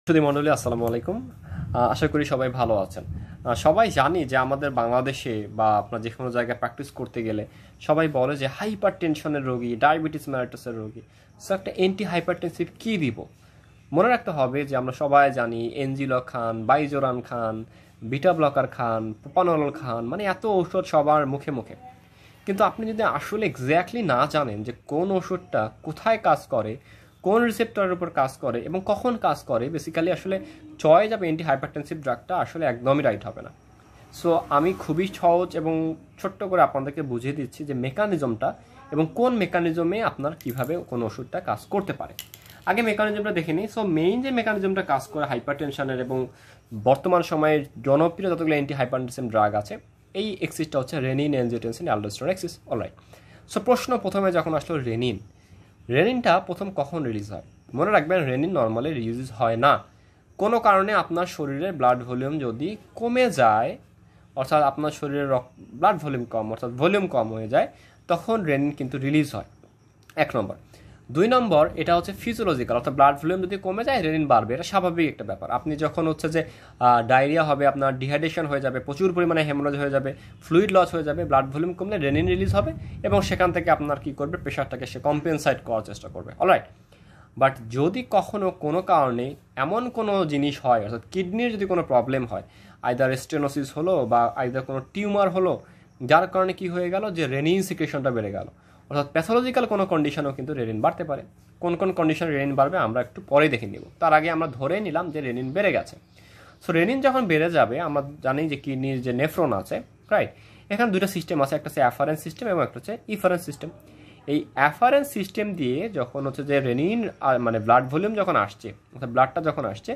সুধী মণ্ডলী আসসালামু আলাইকুম। আশা করি সবাই ভালো আছেন। সবাই জানি যে আমাদের বাংলাদেশে বা আপনার যে কোনো জায়গায় প্র্যাকটিস করতে গেলে সবাই বলে যে হাইপার টেনশনের রোগী, ডায়াবেটিস মেলাইটাসের রোগী, সো একটা অ্যান্টি হাইপারটেনসিভ কী দিব। মনে রাখতে হবে যে আমরা সবাই জানি এনজিলক খান, বাইজোরান খান, বিটা ব্লকার খান, প্রোপানল খান, মানে এত ঔষধ সবার মুখে মুখে। কিন্তু আপনি যদি আসলে এক্স্যাক্টলি না জানেন যে কোন ওষুধটা কোথায় কাজ করে, কোন রিসেপ্টরের উপর কাজ করে এবং কখন কাজ করে, বেসিক্যালি আসলে চয়েস অফ অ্যান্টি হাইপারটেনসিভ ড্রাগটা আসলে একদমই রাইট হবে না। সো আমি খুবই সহজ এবং ছোট্ট করে আপনাদেরকে বুঝিয়ে দিচ্ছি যে মেকানিজমটা এবং কোন মেকানিজমে আপনার কিভাবে কোন ওষুধটা কাজ করতে পারে। আগে মেকানিজমটা দেখে নিই। সো মেইন যে মেকানিজমটা কাজ করে হাইপারটেনশনের এবং বর্তমান সময়ে জনপ্রিয় যতগুলো অ্যান্টি হাইপারটেনসিভ ড্রাগ আছে, এই এক্সিসটা হচ্ছে renin, angiotensin, aldosterone axis. Alright. So প্রশ্ন প্রথমে যখন আসলো রেনিনটা প্রথম কখন রিলিজ হয়? মনে রাখবেন রেনিন নর্মালি রিলিজ হয় না। কোনো কারণে আপনার শরীরে ব্লাড ভলিউম যদি কমে যায়, অর্থাৎ আপনার শরীরের ব্লাড ভলিউম কম, অর্থাৎ ভলিউম কম হয়ে যায়, তখন রেনিন কিন্তু রিলিজ হয়। 1 নম্বর। 2 নম্বর, এটা হচ্ছে ফিজিওলজিক্যাল, অর্থাৎ ব্লাড ভলিউম যদি কমে যায় রেনিন বাড়বে, এটা স্বাভাবিক একটা ব্যাপার। আপনি যখন হচ্ছে যে ডায়রিয়া হবে, আপনার ডিহাইড্রেশন হয়ে যাবে, প্রচুর পরিমাণে হেমোরেজ হয়ে যাবে, ফ্লুইড লস হয়ে যাবে, ব্লাড ভলিউম কমলে রেনিন রিলিজ হবে এবং সেখান থেকে আপনার কি করবে, প্রেশারটাকে সে কম্পেনসাইট করার চেষ্টা করবে। অলরাইট। বাট যদি কখনো কোনো কারণে এমন কোনো জিনিস হয়, অর্থাৎ কিডনির যদি কোনো প্রবলেম হয়, আইদার স্টেনোসিস হলো বা আইদার কোনো টিউমার হলো, যার কারণে কি হয়ে গেল যে রেনিন সিক্রেশনটা বেড়ে গেল, অর্থাৎ প্যাথোলজিক্যাল কোনো কন্ডিশনেও কিন্তু রেনিন বাড়তে পারে। কোন কোন কন্ডিশনে রেনিন বাড়বে আমরা একটু পরে দেখে নিব, তার আগে আমরা ধরে নিলাম যে রেনিন বেড়ে গেছে। সো রেনিন যখন বেড়ে যাবে, আমরা জানি যে কিডনির যে নেফ্রন আছে, রাইট, এখানে দুটো সিস্টেম আছে, একটা হচ্ছে অ্যাফারেন্স সিস্টেম এবং একটা হচ্ছে ইফারেন্স সিস্টেম। এই অ্যাফারেন্স সিস্টেম দিয়ে যখন হচ্ছে যে রেনিন মানে ব্লাড ভলিউম যখন আসছে, অর্থাৎ ব্লাডটা যখন আসছে,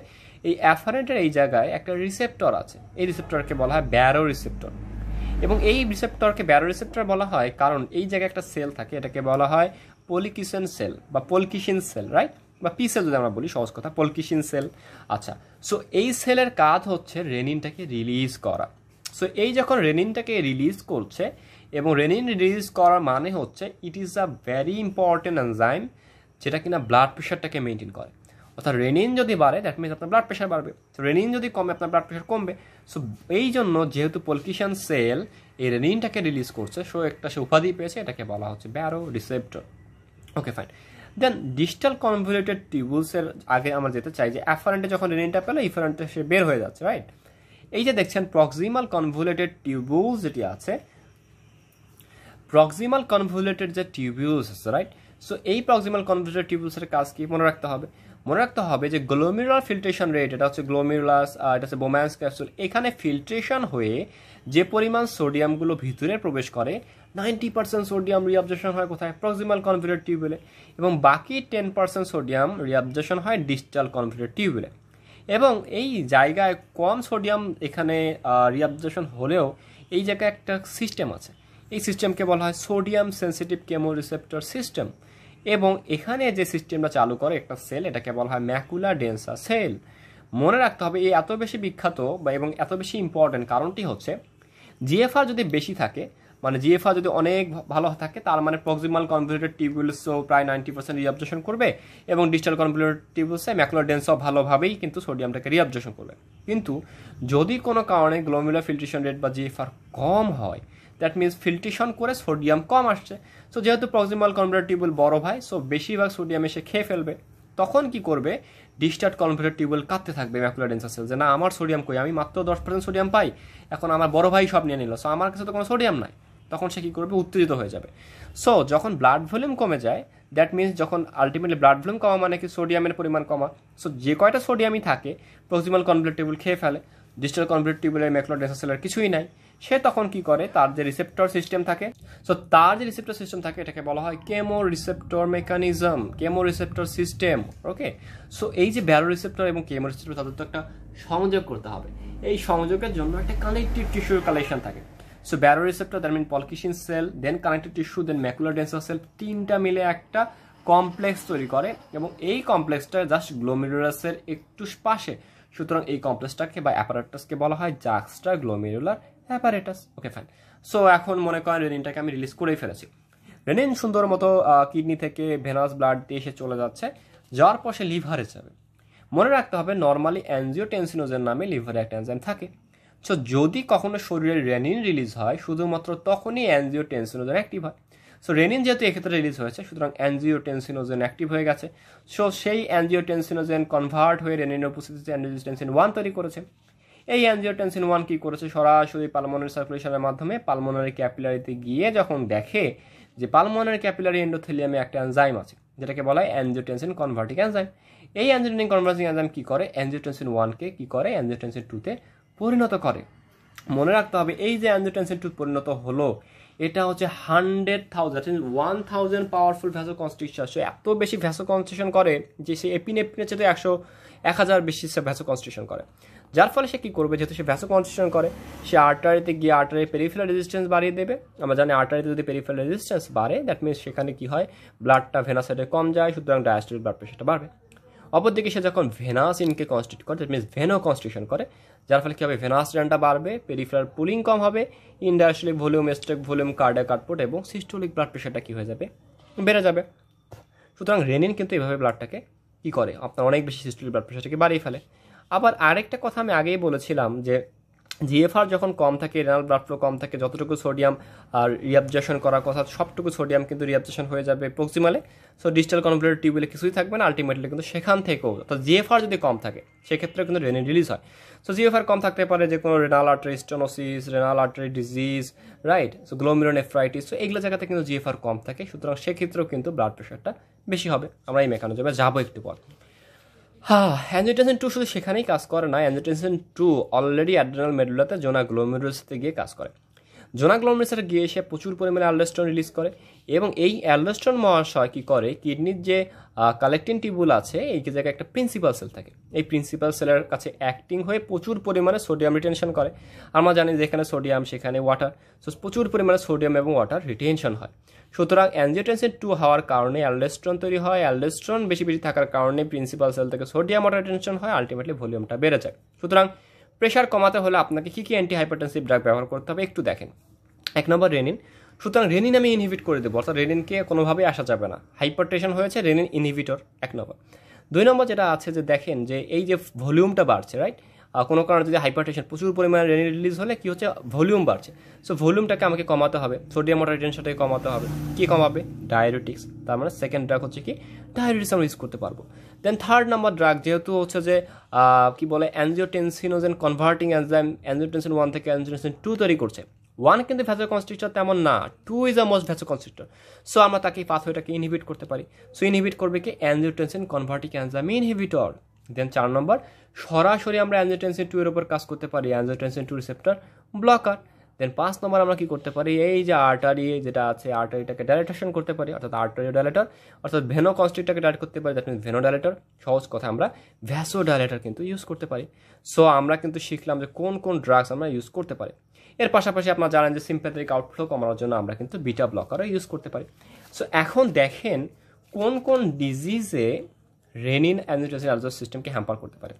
এই অ্যাফারেন্টের এই জায়গায় একটা রিসেপ্টর আছে, এই রিসেপ্টরকে বলা হয় ব্যারো রিসেপ্টর। এবং এই রিসেপ্টরকে ব্যারো রিসেপ্টর বলা হয় কারণ এই জায়গায় একটা সেল থাকে, এটাকে বলা হয় পলিকিসেন সেল বা পলকিসিন সেল, রাইট, বা পি সেল যদি আমরা বলি সহজ কথা, পলকিসিন সেল। আচ্ছা, সো এই সেলের কাজ হচ্ছে রেনিনটাকে রিলিজ করা। সো এই যখন রেনিনটাকে রিলিজ করছে, এবং রেনিন রিলিজ করার মানে হচ্ছে it is a very important enzyme, যেটা কিনা ব্লাড প্রেশারটাকে মেনটেন করে। অর্থাৎ রেনিন যদি বাড়ে দ্যাট মিনস আপনার ব্লাড প্রেশার বাড়বে, রেনিন যদি কমে আপনার ব্লাড প্রেশার কমবে। সো এই জন্য যেহেতু পলকিশন সেল এই রেনিনটাকে রিলিজ করছে, সো একটা সে উপাধি পেয়েছে, এটাকে বলা হচ্ছে ব্যারো রিসেপ্টর। ওকে, ফাইন। দেন ডিস্টাল কনভলিউটেড টিউবুলসের আগে আমরা যেতে চাই যে অ্যাফারেন্টে যখন রেনিনটা পেলো, ইফারেন্টে সে বের হয়ে যাচ্ছে, রাইট। এই যে দেখছেন প্রক্সিমাল কনভলিউটেড টিউবুলস যেটি আছে, প্রক্সিমাল কনভলিউটেড যে টিউবিউলস আছে, রাইট। সো এই প্রক্সিমাল কনভলিউটেড টিউবিউলসের কাজ কি মনে রাখতে হবে যে গ্লোমেরুলার ফিল্ট্রেশন রেট, এটা হচ্ছে গ্লোমেরুলাস, এটা হচ্ছে বোম্যান্স ক্যাপসুল, এখানে ফিল্ট্রেশন হয়ে যে পরিমাণ সোডিয়ামগুলো ভিতরে প্রবেশ করে, 90% সোডিয়াম রিঅ্যাবজর্পশন হয় কোথায়? প্রক্সিমাল কনভলিউটেড টিউবুলে, এবং বাকি 10% সোডিয়াম রিঅ্যাবজর্পশন হয় ডিস্টাল কনভলিউটেড টিউবুলে। এবং এই জায়গায় কম সোডিয়াম এখানে রিঅ্যাবজর্পশন হলেও এই জায়গায় একটা সিস্টেম আছে, এই সিস্টেমকে বলা হয় সোডিয়াম সেন্সিটিভ কেমোরিসেপ্টর সিস্টেম। এবং এখানে যে সিস্টেমটা চালু করে একটা সেল, এটাকে বলা হয় ম্যাকুলার ডেন্সা সেল। মনে রাখতে হবে এই এত বেশি বিখ্যাত বা এবং এত বেশি ইম্পর্টেন্ট কারণটি হচ্ছে জিএফআর যদি বেশি থাকে, মানে জিএফআর যদি অনেক ভালো থাকে, তার মানে প্রক্সিমাল কনভলিউটেড টিউবুলসও প্রায় 90% রিঅ্যাবজর্পশন করবে এবং ডিস্টাল কনভলিউটেড টিউবুলসে ম্যাকুলার ডেন্সও ভালোভাবেই কিন্তু সোডিয়ামটাকে রিঅ্যাবজর্পশন করবে। কিন্তু যদি কোনো কারণে গ্লোমেরুলার ফিল্ট্রেশন রেট বা জিএফআর কম হয়, দ্যাট মিনস ফিল্ট্রেশন করে সোডিয়াম কম আসছে, সো যেহেতু প্রক্সিমাল কনভলিউটেড টিউবুল বড় ভাই, সো বেশিরভাগ সোডিয়াম এসে খেয়ে ফেলবে। তখন কি করবে, ডিস্টার্ট কনভলিউটেড টিউবুল কাঁদতে থাকবে ম্যাকুলার ডেন্সা সেল, যে না আমার সোডিয়াম কই, আমি মাত্র 10% সোডিয়াম পাই, এখন আমার বড় ভাই সব নিয়ে নিল, সো আমার কাছে তো কোনো সোডিয়াম নাই। তখন সে কী করবে, উত্তেজিত হয়ে যাবে। সো যখন ব্লাড ভলিউম কমে যায়, দ্যাট মিনস যখন আলটিমেটলি ব্লাড ভলিউম কমা মানে কি সোডিয়ামের পরিমাণ কমা, সো যে কয়টা সোডিয়ামই থাকে প্রক্সিমাল কনভলিউটেড টিউবুল খেয়ে ফেলে, ডিস্টাল কনভলিউটেড টিউবুলের ম্যাকুলার ডেন্সা সেলের কিছুই নাই। সে তখন কি করে, তার যে রিসেপ্টর সিস্টেম থাকে, সো তার যে রিসেপ্টর সিস্টেম থাকে এটাকে বলা হয় chemo receptor mechanism, chemo receptor system. Okay, so এই যে ব্যারো রিসেপ্টর এবং কেমো রিসেপ্টর, তাদের তো একটা সংযোগ করতে হবে। এই সংযোগের জন্য একটা কানেক্টিভ টিস্যুর কালেকশন থাকে। So baro receptor, that mean polkissen cell, then connective tissue, then macular densa cell, তিনটা মিলে একটা কমপ্লেক্স তৈরি করে এবং এই কমপ্লেক্সটা জাস্ট গ্লোমেরুলাসের একটু পাশে। সুতরাং এই কমপ্লেক্সটাকে বা অ্যাপারেটাসকে বলা হয় জাক্সটা গ্লোমেরুলার অ্যাপারেটাস। ওকে, ফাইন। সো এখন মনে করেন রেনিনটাকে আমি রিলিজ করেই ফেলেছি। রেনিন সুন্দর মতো কিডনি থেকে ভেনাস ব্লাড দিয়ে এসে চলে যাচ্ছে, যাওয়ার পর সে লিভারে যাবে। মনে রাখতে হবে নর্মালি অ্যানজিওটেনসিনোজেন নামে লিভারে একটা এনজাইম থাকে। সো যদি কখনো শরীরে রেনিন রিলিজ হয় শুধুমাত্র তখনই অ্যানজিওটেনসিনোজেন অ্যাক্টিভ হয়। সো রেনিন যেহেতু এক্ষেত্রে রিলিজ হয়েছে সুতরাং অ্যানজিওটেনসিনোজেন অ্যাক্টিভ হয়ে গেছে। সো সেই অ্যানজিওটেনসিনোজেন কনভার্ট হয়ে রেনিনের উপস্থিতিতে অ্যানজিওটেনসিন 1 তৈরি করেছে। এই অ্যানজিওটেনসিন 1 কি করেছে, সরাসরি পালমোনারি সার্কুলেশনের মাধ্যমে পালমোনারি ক্যাপিলারিতে গিয়ে যখন দেখে যে পালমোনারি ক্যাপিলারি এন্ডোথেলিয়ামে একটা এনজাইম আছে যেটাকে বলা হয় অ্যানজিওটেনসিন কনভার্টিং এনজাইম। এই অ্যানজিওটেনসিন কনভার্টিং এনজাইম কি করে, অ্যানজিওটেনসিন 1 কে কি করে, অ্যানজিওটেনসিন 2 তে পরিণত করে। মনে রাখতে হবে এই যে অ্যানজিওটেনসিন 2 পরিণত হলো এটা হচ্ছে 100,000 পাওয়ারফুল ভ্যাসো কনস্ট্রিকশন। সে এত বেশি ভ্যাসো কনস্ট্রিকশন করে যে সে এপিনেফ্রিনের চেয়ে 1,000 বেশি সে ভ্যাসো কনস্ট্রিকশন করে। যার ফলে সে কী করবে, যেহেতু সে ভ্যাসো কনস্ট্রিকশন করে সে আর্টারিতে গিয়ে আর্টারি পেরিফেরাল রেজিস্ট্যান্স বাড়িয়ে দেবে। আমরা জানি আর্টারিতে যদি পেরিফেরাল রেজিস্ট্যান্স বাড়ে দ্যাট মিনস সেখানে কি হয়, ব্লাডটা ভেনাস সাইডে কম যায়, সুতরাং ডায়াস্টোলিক ব্লাড প্রেশারটা বাড়বে। অপরদিকে সে যখন ভেনাস ইনকে কনস্টিটিউট করে দ্যাট মিনস ভেনো কনস্ট্রিকশন করে, যার ফলে কী হবে, ভেনাস রেনটা বাড়বে, পেরিফেরাল পুলিং কম হবে, end diastolic volume, stroke volume, cardiac output এবং সিস্টোলিক ব্লাড প্রেশারটা কী হয়ে যাবে, বেড়ে যাবে। সুতরাং রেনিন কিন্তু এইভাবে ব্লাডটাকে কী করে, আপনার অনেক বেশি সিস্টোলিক ব্লাড প্রেশারটাকে বাড়িয়ে ফেলে। আবার আরেকটা কথা আমি আগেই বলেছিলাম যে জিএফআর যখন কম থাকে, রেনাল ব্লাড ফ্লো কম থাকে, যতটুকু সোডিয়াম আর রিঅ্যাবজর্পশন করার কথা সবটুকু সোডিয়াম কিন্তু রিঅ্যাবজর্পশন হয়ে যাবে প্রক্সিমালে। সো ডিস্টাল কনভলিউটেড টিউবুলে কিছুই থাকবে না, আলটিমেটলি কিন্তু সেখান থেকেও অর্থাৎ জিএফআর যদি কম থাকে সেক্ষেত্রে কিন্তু রেনিন রিলিজ হয়। সো জিএফআর কম থাকতে পারে যে কোনো renal artery stenosis, renal artery disease, right, so glomerulonephritis, so এগুলো জায়গাতে কিন্তু জিএফআর কম থাকে, সুতরাং সেক্ষেত্রেও কিন্তু ব্লাড প্রেশারটা বেশি হবে। আমরা এই মেকানিজমে যাবো একটু পর। অ্যানজিওটেনসিন 2 শুধু সেখানেই কাজ করে না, অ্যানজিওটেনসিন 2 অলরেডি অ্যাড্রেনাল মেডুলাতে জোনা গ্লোমেরুলাসে গিয়ে কাজ করে। জোনা গ্লোমেরুলাসে গিয়ে সে প্রচুর পরিমাণে অ্যালডোস্টেরন রিলিজ করে এবং এই অ্যালডোস্টেরন মহাশয় কী করে, কিডনির যে কালেক্টিং টিউবুল আছে এই জায়গায় একটা প্রিন্সিপাল সেল থাকে, এই প্রিন্সিপাল সেলের কাছে অ্যাক্টিং হয়ে প্রচুর পরিমাণে সোডিয়াম রিটেনশন করে। আমরা জানি যেখানে সোডিয়াম সেখানে ওয়াটার, সো প্রচুর পরিমাণে সোডিয়াম এবং ওয়াটার রিটেনশন হয়। সুতরাং অ্যানজিওটেনসিন 2 হওয়ার কারণে অ্যালডোস্টেরন তৈরি হয়, অ্যালডোস্টেরন বেশি থাকার কারণে প্রিন্সিপাল সেল থেকে সোডিয়াম ওয়াটার রিটেনশন হয়, আলটিমেটলি ভলিউমটা বেড়ে যায়। সুতরাং প্রেশার কমাতে হলে আপনাকে কী কী অ্যান্টি হাইপারটেনসিভ ড্রাগ ব্যবহার করতে হবে একটু দেখেন। 1 নম্বর রেনিন। সুতরাং রেনিন আমি ইনহিবিট করে দেবো, অর্থাৎ রেনিনকে কোনোভাবেই আসা যাবে না, হাইপারটেনশন হয়েছে, রেনিন ইনহিবিটর 1 নম্বর। 2 নম্বর যেটা আছে যে দেখেন যে এই যে ভলিউমটা বাড়ছে, রাইট, কোনো কারণে যদি হাইপারটেনশন প্রচুর পরিমাণে রেনিন রিলিজ হলে কী হচ্ছে, ভলিউম বাড়ছে। সো ভলিউমটাকে আমাকে কমাতে হবে, সোডিয়াম ওয়াটার রিটেনশনটাকে কমাতে হবে। কী কমাবে, ডায়াবেটিক্স, তার মানে সেকেন্ড ড্রাগ হচ্ছে কি ডায়াবেটিক্স আমরা ইউজ করতে পারবো। দেন 3rd নম্বর ড্রাগ যেহেতু হচ্ছে যে কি বলে অ্যানজিওটেনসিনোজেন কনভার্টিং এনজাইম অ্যানজিওটেনসিন 1 থেকে অ্যানজিওটেনসিন 2 তৈরি করছে। 1 কিন্তু ভ্যাসো কনস্ট্রিক্টর তেমন না, 2 is a most vasoconstrictor. So আমরা তাকে পাথওয়েটাকে ইনহিবিট করতে পারি। সো ইনহিবিট করবে কি, অ্যানজিওটেনসিন কনভার্টিং এনজাইম ইনহিবিটর। দেন 4 নম্বর সরাসরি আমরা অ্যানজিওটেনসিন 2 এর উপর কাজ করতে পারি, অ্যানজিওটেনসিন 2 রিসেপ্টর ব্লকার। দেন 5 নম্বর আমরা কি করতে পারি, এই যে আর্টারি যেটা আছে আর্টারিটাকে ডাইলেটেশন করতে পারি, অর্থাৎ আর্টারিও ডাইলেটর, অর্থাৎ ভেনো কনস্ট্রিক্টরকে ডাইলেট করতে পারি, দ্যাট মিনস ভেনো ডাইলেটর। সহজ কথা আমরা ভ্যাসো ডাইলেটর কিন্তু ইউজ করতে পারি। সো আমরা কিন্তু শিখলাম যে কোন কোন ড্রাগস আমরা ইউজ করতে পারি। এর পাশাপাশি আপনারা জানেন যে সিম্প্যাথেটিক আউটফ্লো কমানোর জন্য আমরা কিন্তু বিটা ব্লকারও ইউজ করতে পারি। সো এখন দেখেন কোন কোন ডিজিজে রেনিন অ্যানজিওটেনসিন অ্যালডোস্টেরন সিস্টেমকে হ্যাম্পার করতে পারে।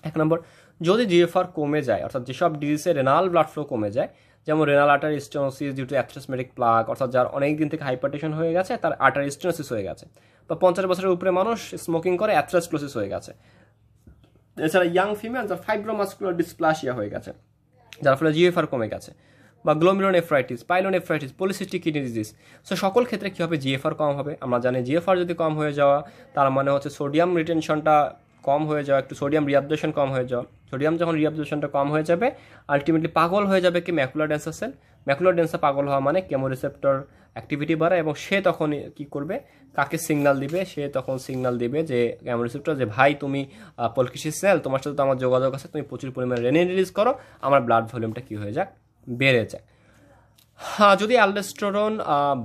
1 নম্বর, যদি জিএফআর কমে যায়, অর্থাৎ যেসব ডিজিজে রেনাল ব্লাড ফ্লো কমে যায়, যেমন renal artery stenosis due to atherosclerotic plaque, অর্থাৎ যার অনেক দিন থেকে হাইপারটেনশন হয়ে গেছে, তার আর্টারি স্টেনোসিস হয়ে গেছে, বা 50 বছরের উপরে মানুষ স্মোকিং করে অ্যাথেরোস্ক্লেরোসিস হয়ে গেছে, এছাড়া ইয়াং ফিমেল যার ফাইব্রোমাস্কুলার ডিসপ্লাসিয়া হয়ে গেছে যার ফলে জিএফআর কমে গেছে, বা glomerulonephritis, pyelonephritis, polycystic kidney disease. So সকল ক্ষেত্রে কী হবে, জিএফআর কম হবে। আমরা জানি জিএফআর যদি কম হয়ে যাওয়া তার মানে হচ্ছে সোডিয়াম রিটেনশনটা কম হয়ে যাওয়া, একটু সোডিয়াম রিঅ্যাবজর্পশন কম হয়ে যাওয়া। সোডিয়াম যখন রিঅ্যাবজর্পশনটা কম হয়ে যাবে আলটিমেটলি পাগল হয়ে যাবে কি ম্যাকুলার ডেন্সার সেল। ম্যাকুলার ডেন্সার পাগল হওয়া মানে কেমোরিসেপ্টর অ্যাক্টিভিটি বাড়ায় এবং সে তখন কি করবে, কাকে সিগন্যাল দিবে, সে তখন সিগন্যাল দিবে যে কেমোরিসেপ্টর যে ভাই তুমি পলকিসি সেল, তোমার সাথে তো আমার যোগাযোগ আছে, তুমি প্রচুর পরিমাণে রেনিন রিলিজ করো, আমার ব্লাড ভলিউমটা কী হয়ে যাক, বেড়ে যায়। হ্যাঁ, যদি অ্যালডোস্টেরন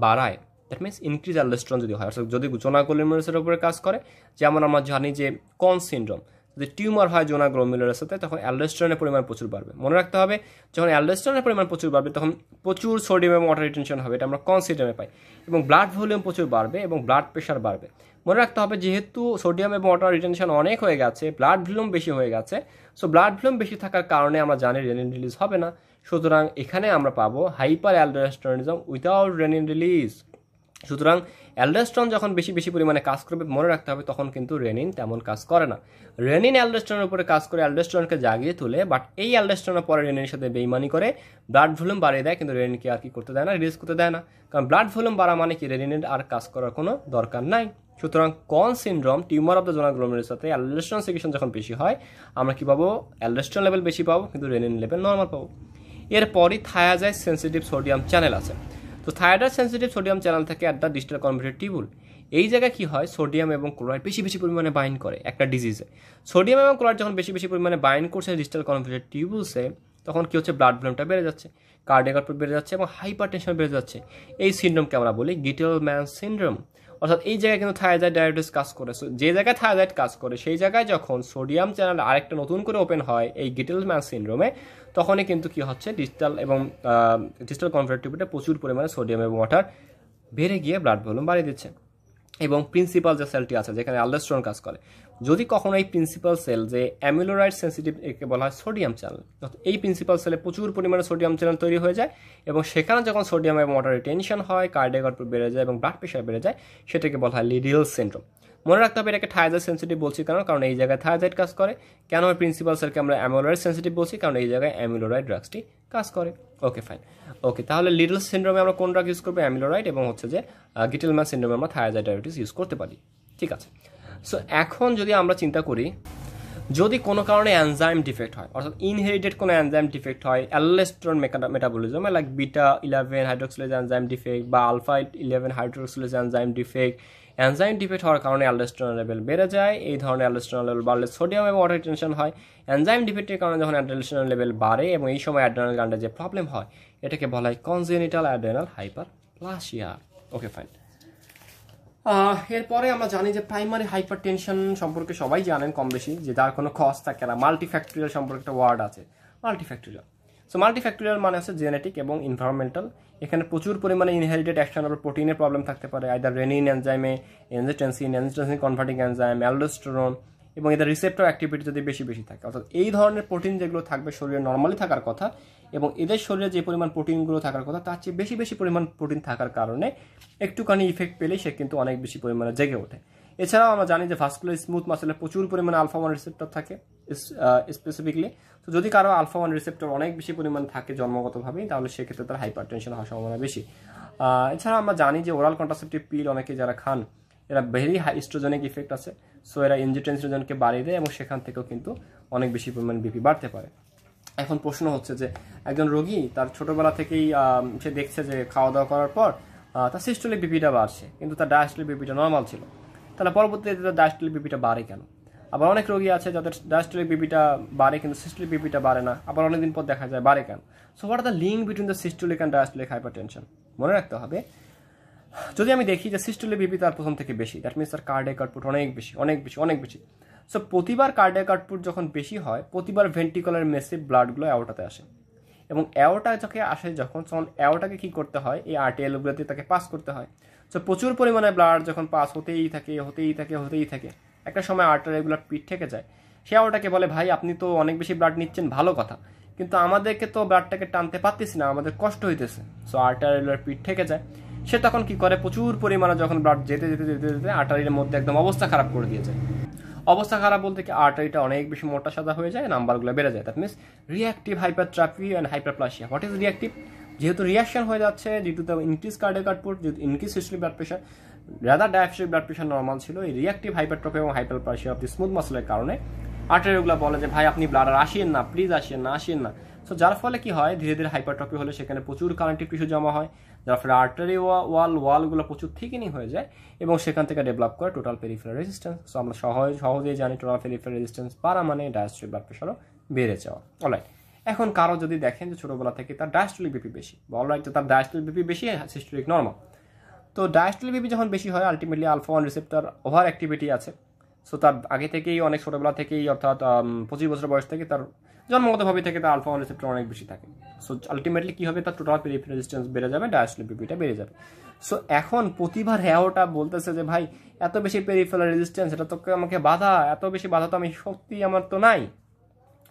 বাড়ায় দ্যাট মিনস ইনক্রিজ অ্যালডোস্টেরন যদি হয়, অর্থাৎ যদি জোনা গ্লোমেরুলাসের উপরে কাজ করে, যেমন আমরা জানি যে কন সিনড্রোম, যদি টিউমার হয় জোনা গ্লোমেরুলাসে তখন অ্যালডোস্টেরনের পরিমাণ প্রচুর বাড়বে। মনে রাখতে হবে যখন অ্যালডোস্টেরনের পরিমাণ প্রচুর বাড়বে তখন প্রচুর সোডিয়াম এবং ওয়াটার রিটেনশন হবে, এটা আমরা কন সিনড্রোমে পাই, এবং ব্লাড ভলিউম প্রচুর বাড়বে এবং ব্লাড প্রেশার বাড়বে। মনে রাখতে হবে যেহেতু সোডিয়াম এবং ওয়াটার রিটেনশন অনেক হয়ে গেছে, ব্লাড ভলিউম বেশি হয়ে গেছে, সো ব্লাড ভলিউম বেশি থাকার কারণে আমরা জানি রেনিন রিলিজ হবে না। সুতরাং এখানে আমরা পাবো hyper aldosteronism without renin release. সুতরাং অ্যালডোস্টেরন যখন বেশি বেশি পরিমাণে কাজ করবে মনে রাখতে হবে তখন কিন্তু রেনিন তেমন কাজ করে না। রেনিন অ্যালডোস্টেরনের উপরে কাজ করে অ্যালডোস্টেরনকে জাগিয়ে তুলে, বাট এই অ্যালডোস্টেরনের পরে রেনিনের সাথে বেইমানি করে ব্লাড ভলিউম বাড়িয়ে দেয়, কিন্তু রেনিনকে আর কি করতে দেয় না, রিলিজ করতে দেয় না। কারণ ব্লাড ভলিউম বাড়া মানে কি রেনিনের আর কাজ করার কোনো দরকার নাই। সুতরাং Conn syndrome, tumour of the zonal গ্লোমেরুলাসের সাথে অ্যালডোস্টেরন সিক্রেশন যখন বেশি হয় আমরা কি পাবো, অ্যালডোস্টেরন লেভেল বেশি পাবো কিন্তু রেনিন লেভেল নর্মাল পাবো। এরপরই থায়াজাইড সেন্সিটিভ সোডিয়াম চ্যানেল আছে। তো থায়াজাইড সেন্সিটিভ সোডিয়াম চ্যানেল থেকে at the distal converted tubule, এই জায়গায় কি হয়, সোডিয়াম এবং ক্লোরাইড বেশি বেশি পরিমাণে বাইন্ড করে একটা ডিজিজে। সোডিয়াম এবং ক্লোরাইড যখন বেশি বেশি পরিমাণে বাইন্ড করছে ডিস্টাল কনভার্টেড টিউবুলসে, তখন কি হচ্ছে, ব্লাড ভলিউমটা বেড়ে যাচ্ছে, কার্ডিয়াক আউটপুট বেড়ে যাচ্ছে এবং হাইপারটেনশন বেড়ে যাচ্ছে। এই সিনড্রোমকে আমরা বলি গিটেলম্যান সিনড্রোম। অর্থাৎ এই জায়গায় কিন্তু থায়াজাইড ডায়াবেটিস কাজ করে। যে জায়গায় থায়াজাইড কাজ করে সেই জায়গায় যখন সোডিয়াম চ্যানেল আরেকটা নতুন করে ওপেন হয় এই গিটেলম্যান সিনড্রোমে, তখনই কিন্তু কি হচ্ছে, ডিস্টাল এবং ডিস্টাল কনভার্টেড টিউবুলে প্রচুর পরিমাণে সোডিয়াম এবং ওয়াটার বেড়ে গিয়ে ব্লাড ভলিউম বাড়িয়ে দিচ্ছে। এবং প্রিন্সিপাল যে সেলটি আছে যেখানে অ্যালডোস্টেরন কাজ করে, যদি কখনো এই প্রিন্সিপাল সেল যে অ্যামিলোরাইড সেন্সিটিভ, একে বলা হয় সোডিয়াম চ্যানেল, এই প্রিন্সিপাল সেলে প্রচুর পরিমাণে সোডিয়াম চ্যানেল তৈরি হয়ে যায় এবং সেখানে যখন সোডিয়াম এবং ওয়াটার রিটেনশন হয়, কার্ডিয়াক আউটপুট বেড়ে যায় এবং ব্লাড প্রেশার বেড়ে যায়, সেটাকে বলা হয় লিডিল সিনড্রোম। মনে রাখতে হবে এটাকে থায়াজাইড সেন্সিটিভ বলছি কারণ এই জায়গায় থায়াজাইড কাজ করে। কেন প্রিন্সিপাল সেলকে আমরা অ্যামিলোরাইড সেন্সিটিভ বলছি, কারণ এই জায়গায় অ্যামিলোরাইড ড্রাগসটি কাজ করে। Okay fine. ওকে, তাহলে লিডল সিনড্রোমে আমরা কোন ড্রাগ ইউজ করবো, অ্যামিলোরাইড, এবং হচ্ছে যে গিটেলম্যান সিনড্রোমে আমরা থায়াজাইড ডায়াবেটিস ইউজ করতে পারি। ঠিক আছে। সো এখন যদি আমরা চিন্তা করি, যদি কোনো কারণে এনজাইম ডিফেক্ট হয়, অর্থাৎ ইনহেরিটেড কোনো এনজাইম ডিফেক্ট হয়, অ্যালডোস্টেরন মেটাবলিজম লাইক বিটা-11 হাইড্রোক্সিলেজ এনজাইম ডিফেক্ট বা আলফা-11 hydroxylase enzyme defect, enzyme defect হওয়ার কারণে অ্যালডোস্টেরন লেভেল বেড়ে যায়। এই ধরনের অ্যালডোস্টেরন লেভেল বাড়লে সোডিয়াম এবং ওয়াটার রিটেনশন হয়। এনজাইম ডিফেক্টের কারণে যখন অ্যালডোস্টেরন লেভেল বাড়ে এবং এই সময় অ্যাড্রেনাল গ্ল্যান্ডে যে প্রবলেম হয়, এটাকে বলা হয় congenital adrenal hyperplasia. Okay fine. এরপরে আমরা জানি যে প্রাইমারি হাইপার টেনশন সম্পর্কে সবাই জানেন কম বেশি, যে যার কোনো কজ থাকে না। মাল্টিফ্যাক্টরিয়াল সম্পর্কে একটা ওয়ার্ড আছে, মাল্টিফ্যাক্টরিয়াল। সো মাল্টিফ্যাক্টরিয়াল মানে হচ্ছে জেনেটিক এবং এনভায়রনমেন্টাল। এখানে প্রচুর পরিমাণে ইনহেরিটেড অ্যাকশন অফ প্রোটিনের প্রবলেম থাকতে পারে, আইদার রেনিন এনজাইমে, এনজিটেনসিন কনভার্টিং এনজাইম, অ্যালডোস্টেরন, এবং এদের রিসেপ্টর অ্যাক্টিভিটি যদি বেশি বেশি থাকে, অর্থাৎ এই ধরনের প্রোটিন যেগুলো থাকবে শরীরে নর্মালি থাকার কথা এবং এদের শরীরে যে পরিমাণ প্রোটিনগুলো থাকার কথা তার চেয়ে বেশি বেশি পরিমাণ প্রোটিন থাকার কারণে একটুখানি ইফেক্ট পেলেই সে কিন্তু অনেক বেশি পরিমাণে জেগে ওঠে। এছাড়াও আমরা জানি যে ভাস্কুলার স্মুথ মাসেলে প্রচুর পরিমাণে আলফা-1 রিসেপ্টর থাকে স্পেসিফিকলি। তো যদি কারো আলফা-1 রিসেপ্টর অনেক বেশি পরিমাণ থাকে জন্মগতভাবেই, তাহলে সেক্ষেত্রে তার হাইপার টেনশন হওয়ার সম্ভাবনা বেশি। এছাড়া আমরা জানি যে ওরাল কন্ট্রাসেপটিভ পিল অনেকে যারা খান, এরা ভেরি হাই স্ট্রোজেনিক ইফেক্ট আছে। সো এরা এনজিটেনসিনকে বাড়িয়ে দেয় এবং সেখান থেকেও কিন্তু অনেক বেশি পরিমাণ বিপি বাড়তে পারে। এখন প্রশ্ন হচ্ছে যে একজন রোগী তার ছোটবেলা থেকেই সে দেখছে যে খাওয়া দাওয়া করার পর তার সিস্টোলিক বিপিটা বাড়ছে, কিন্তু তার ডায়াস্টোলিক বিপিটা নর্মাল ছিল, তাহলে পরবর্তীতে তার ডায়াস্টোলিক বিপিটা বাড়ে কেন? আবার অনেক রোগী আছে যাদের ডায়াস্টোলিক বিপিটা বাড়ে কিন্তু সিস্টোলিক বিপিটা বাড়ে না, আবার অনেকদিন পর দেখা যায় বাড়ে কেন? So what are the link between the systolic and diastolic hypertension? মনে রাখতে হবে, যদি আমি দেখি যে সিস্টোলিক বিপি তার প্রথম থেকে বেশি, দ্যাট মিনস তার কার্ডিয়াক আউটপুট অনেক বেশি অনেক বেশি অনেক বেশি। সো প্রতিবার কার্ডিয়াক আউটপুট যখন বেশি হয়, প্রতিবার ভেন্ট্রিকুলার মেসিভ ব্লাডগুলো অ্যাওর্টাতে আসে এবং অ্যাওর্টা যখন আসে তখন অ্যাওর্টাকে কী করতে হয়, এই আর্টেরিয়ালগুলোতে তাকে পাস করতে হয়। সো প্রচুর পরিমাণে ব্লাড যখন পাস হতেই থাকে একটা সময় আর্টেরিয়ালগুলোর পিঠ থেকে যায়। সে অ্যাওর্টাকে বলে, ভাই আপনি তো অনেক বেশি ব্লাড নিচ্ছেন, ভালো কথা, কিন্তু আমাদেরকে তো ব্লাডটাকে টানতে পারতেছি না, আমাদের কষ্ট হইতেছে। সো আর্টেরিয়ালগুলোর পিঠ থেকে যায়। সে তখন কি করে, প্রচুর পরিমাণে যখন ব্লাড যেতে আর্টারির মধ্যে একদম অবস্থা খারাপ করে দিয়েছে। অবস্থা খারাপ বলতে কি, আর্টারিটা অনেক বেশি মোটা সাদা হয়ে যায়, নাম্বারগুলো বেড়ে যায়। That means reactive hypertrophy and hyperplasia. What is reactive? যেহেতু রিঅ্যাকশন হয়ে যাচ্ছে due to the increase cardiac output, যেহেতু increase systolic blood pressure, rather diastolic blood pressure normal ছিল, এই রিঅ্যাক্টিভ হাইপারট্রফি এবং হাইপারপ্লাসিয়া অফ দি স্মুথ মাসলের কারণে আর্টারিগুলো বলে যে ভাই আপনি ব্লাড আর আসেন না, প্লিজ আসেন না। সো যার ফলে কি হয়, ধীরে ধীরে হাইপারট্রফি হলে সেখানে প্রচুর কানেক্টিভ টিস্যু জমা হয়, যার ফলে আর্টারি ওয়ালগুলো প্রচুর থিকেনিং হয়ে যায় এবং সেখান থেকে ডেভেলপ করে টোটাল পেরিফেরাল রেজিস্ট্যান্স। সো আমরা সহজেই জানি টোটাল পেরিফেরাল রেজিস্ট্যান্স বাড়া মানে ডায়াস্টোলিক ব্লাড প্রেশারও বেড়ে যাওয়া। অলরাইট, এখন কারো যদি দেখেন যে ছোটবেলা থেকে তার ডায়াস্টোলিক বিপি বেশি, অলরাইট, তার ডায়াস্টোলিক বিপি বেশি, সিস্টোলিক নর্মাল। তো ডায়াস্টোলিক বিপি যখন বেশি হয়, আলটিমেটলি আলফা-1 রিসেপ্টর ওভার অ্যাক্টিভিটি আছে। সো তার আগে থেকেই অনেক ছোটবেলা থেকেই, অর্থাৎ 25 বছর বয়স থেকে তার জন্মগতভাবে থেকে তার আলফা-1 রিসেপ্টর অনেক বেশি থাকে। সো আলটিমেটলি কি হবে, তার টোটাল পেরিফেরাল রেজিস্ট্যান্স বেড়ে যাবে, ডায়াস্টোলিক বিপিটা বেড়ে যাবে। সো এখন প্রতিবার হ্যাওটা বলতেছে যে ভাই এত বেশি পেরিফেরাল রেজিস্ট্যান্স, এটা তো আমাকে বাধা, এত বেশি বাধা তো আমি সত্যি আমার তো নাই।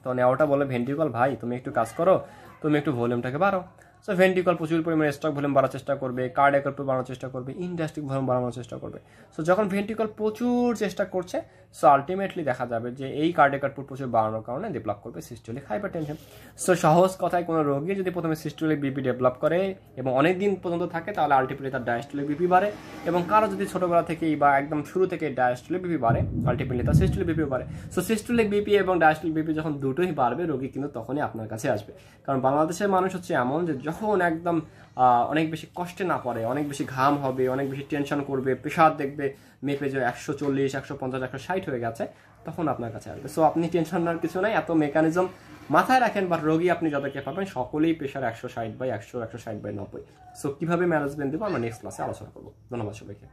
তো নেওয়াটা বলে ভেন্ট্রিকল, ভাই তুমি একটু কাজ করো, তুমি একটু ভলিউমটাকে বাড়াও। সো ভেন্ট্রিকল প্রচুর পরিমাণে স্ট্রোক ভলিউম বাড়ার চেষ্টা করবে, কার্ডিয়াক আউটপুট বাড়ানোর চেষ্টা করবে, ইনডায়াস্ট্রিক ভলিউম বাড়ানোর চেষ্টা করবে। সো যখন ভেন্ট্রিকল প্রচুর চেষ্টা করছে, সো আলটিমেটলি দেখা যাবে যে এই কার্ডিয়াক আউটপুট প্রচুর বাড়ানোর কারণে ডেভেলপ করবে সিস্টোলিক হাইপারটেনশন। সো সহজ কথায় কোনো রোগী যদি প্রথমে সিস্টোলিক বিপি ডেভেলপ করে এবং অনেক দিন পর্যন্ত থাকে, তাহলে আলটিমেটলি তার ডায়াস্টোলিক বিপি বাড়ে, এবং কারো যদি ছোটবেলা থেকেই বা একদম শুরু থেকে ডায়াস্টোলিক বিপি বাড়ে, আলটিমেটলি তার সিস্টোলিক বিপি বাড়ে। সো সিস্টোলিক বিপি এবং ডায়াস্টোলিক বিপি যখন দুটোই বাড়বে, রোগী কিন্তু তখনই আপনার কাছে আসবে। কারণ বাংলাদেশের মানুষ হচ্ছে এমন যে যখন একদম অনেক বেশি কষ্টে না পড়ে, অনেক বেশি ঘাম হবে, অনেক বেশি টেনশন করবে, প্রেশার দেখবে মেপে যে 140, 150, 160 হয়ে গেছে, তখন আপনার কাছে আসবে। সো আপনি টেনশন নেওয়ার কিছু নাই, এত মেকানিজম মাথায় রাখেন। বাট রোগী আপনি যতকে পাবেন সকলেই প্রেশার 160/100, 160/90। সো কিভাবে ম্যানেজমেন্ট দেবো আমরা নেক্সট ক্লাসে আলোচনা করবো। ধন্যবাদ সবাইকে।